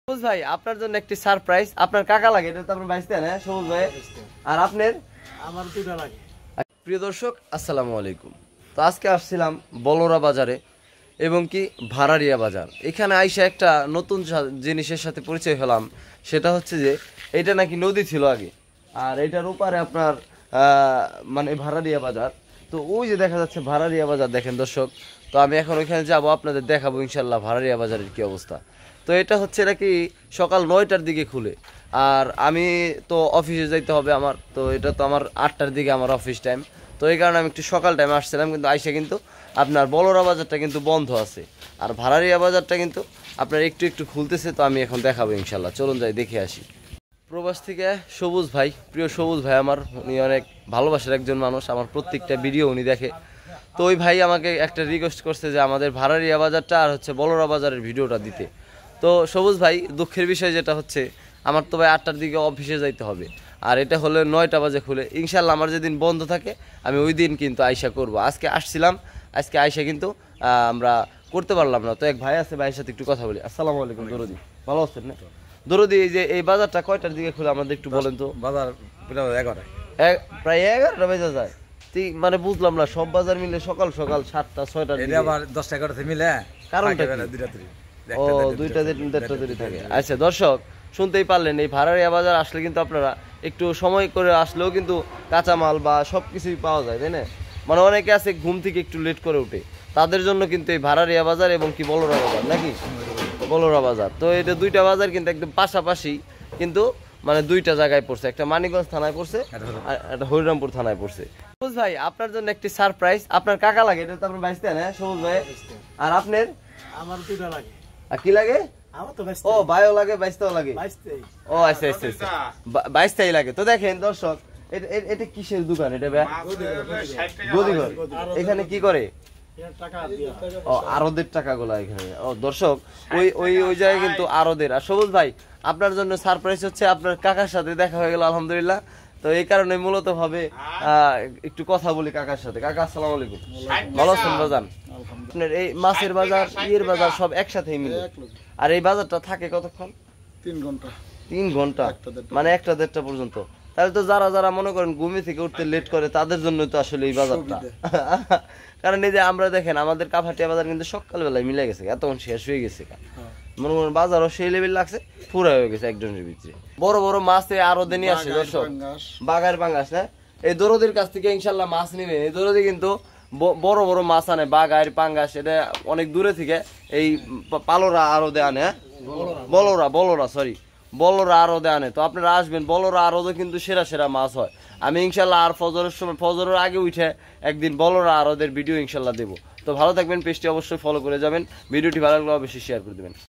সবুজ ভাই আপনার জন্য একটি সারপ্রাইজ। আপনার কাকা লাগে, এটা তো আপনার ভাইস্তে না সবুজ ভাই? আর আপনার? আমার দুটো লাগে। প্রিয় দর্শক আসসালামু আলাইকুম। তো আজকে আসছিলাম বলরা বাজারে এবং কি ভাড়ারিয়া বাজার। এখানে আইসা একটা নতুন জিনিসের সাথে পরিচয় হলাম, সেটা হচ্ছে যে এটা নাকি নদী ছিল আগে, আর এটার ওপারে আপনার মানে ভাড়ারিয়া বাজার। তো ওই যে দেখা যাচ্ছে ভাড়ারিয়া বাজার, দেখেন দর্শক। তো আমি এখন ওইখানে যাব, আপনাদের দেখাবো ইনশাল্লাহ ভাড়ারিয়া বাজারের কি অবস্থা। তো এটা হচ্ছে নাকি সকাল 9টার দিকে খুলে, আর আমি তো অফিসে যাইতে হবে আমার, তো এটা তো আমার 8টার দিকে আমার অফিস টাইম। তো এই কারণে আমি একটু সকাল টাইমে আসছিলাম, কিন্তু আইসা কিন্তু আপনার বলরা বাজারটা কিন্তু বন্ধ আছে, আর ভাড়ারিয়া বাজারটা কিন্তু আপনার একটু একটু খুলতেছে। তো আমি এখন দেখাবো ইনশাল্লাহ, চলুন যাই দেখে আসি। প্রবাস থেকে সবুজ ভাই, প্রিয় সবুজ ভাই আমার, উনি অনেক ভালোবাসার একজন মানুষ, আমার প্রত্যেকটা ভিডিও উনি দেখে। তো ওই ভাই আমাকে একটা রিকোয়েস্ট করছে যে আমাদের ভাড়ারিয়া বাজারটা আর হচ্ছে বলরা বাজারের ভিডিওটা দিতে। তো সবুজ ভাই, দুঃখের বিষয় যেটা হচ্ছে আমার তো ভাই 8টার দিকে অফিসে যাইতে হবে, আর এটা হলে 9টা বাজে খুলে। ইনশাল্লাহ আমার যেদিন বন্ধ থাকে আমি ওই দিন কিন্তু আইসা করব। আজকে আসছিলাম, আজকে আইসা কিন্তু আমরা করতে পারলাম না। তো এক ভাই আছে, ভাইয়ের সাথে একটু কথা বলি। আসসালামু আলাইকুম দরদি, ভালো আছেন না? দরদি, এই যে এই বাজারটা কয়টার দিকে খুলে আমাদের একটু বলেন তো। বাজার 11টায়, প্রায় 11টা বেজে যায়। মানে বুঝলাম না, সব বাজার মিলে সকাল সকাল 7টা 6টার দিকে, আবার 10-11টাতে মিলে কারণটা ও 2টা 3টা দেরি থাকে। আচ্ছা দর্শক, শুনতেই পারলেন, এই ভাড়ারিয়া বাজার আসলে কিন্তু আপনারা একটু সময় করে আসলেও কিন্তু কাঁচামাল বা সব কিছুই পাওয়া যায়, তাই না? মানে অনেকে আছে ঘুম থেকে একটু লেট করে উঠে, তাদের জন্য কিন্তু এই ভাড়ারিয়া বাজার এবং কি বলরা বাজার, নাকি বলরা বাজার। তো এটা 2টা বাজার কিন্তু একদম পাশাপাশি, কিন্তু মানে 2টা জায়গায় পড়ছে, একটা মানিকগঞ্জ থানায় পড়ছে আর একটা হরিরামপুর থানায় পড়ছে। সবুজ ভাই আপনার জন্য একটি সারপ্রাইজ। আপনার কাকা লাগে, এটা তো আপনার ভাইস্তে না সবুজ ভাই? আর আপনার? আমার দুটো লাগে। আর কি লাগে? আমার তো ও ভাইও লাগে, বাইশটাও লাগে। ও আচ্ছা আচ্ছা আচ্ছা, 22টাই লাগে। তো দেখেন দর্শক, এটা কিসের দোকান এটা ভাই? গদিঘর। এখানে কি করে? ও আরদের টাকাগুলো এখানে। ও দর্শক, ওই ওই ওই জায়গায় কিন্তু আরদের। আর সবুজ ভাই আপনার জন্য সারপ্রাইজ হচ্ছে, আপনার কাকার সাথে দেখা হয়ে গেল আলহামদুলিল্লাহ। তো এই কারণে মূলত ভাবে একটু কথা বলি কাকার সাথে। কাকা আসসালামু আলাইকুম, ভালো আছেন বাজান? আপনার এই মাছের বাজার, ইয়ের বাজার সব একসাথেই মিলে। আর এই বাজারটা থাকে কতক্ষণ? 3 ঘন্টা। 3 ঘন্টা, মানে 1টা 1:30 পর্যন্ত। তাহলে তো যারা যারা মনে করেন ঘুমি থেকে উঠতে লেট করে, তাদের জন্য তো আসলে এই বাজারটা। কারণ এই যে আমরা দেখেন আমাদের কাফাটিয়া বাজার কিন্তু সকালবেলায় মিলে গেছে, এতক্ষণ শেষ হয়ে গেছে। মনে করেন বাজারও সেই লেভেল লাগছে, পুরা হয়ে গেছে একজনের ভিতরে। বড় বড় মাছ আরো নিয়ে আসে দর্শক, বাগার পাঙ্গাস না? এই দরদির কাছ থেকে ইনশাল্লাহ মাছ নিবে। এই দরদি কিন্তু বড় বড় মাছ আনে, বাগার পাঙ্গাস, এটা অনেক দূরে থেকে এই পালোরা আরো দেয় আনে, বলরা আরো দেয় আনে। তো আপনারা আসবেন, বলরা আরো কিন্তু সেরা সেরা মাছ হয়। আমি ইনশাল্লাহ আর ফজরের সময়, ফজরের আগে উঠে একদিন বলরা আরোদের ভিডিও ইনশাল্লাহ দেবো। তো ভালো থাকবেন, পেজটি অবশ্যই ফলো করে যাবেন, ভিডিওটি ভালো লাগলে অবশ্যই শেয়ার করে দেবেন।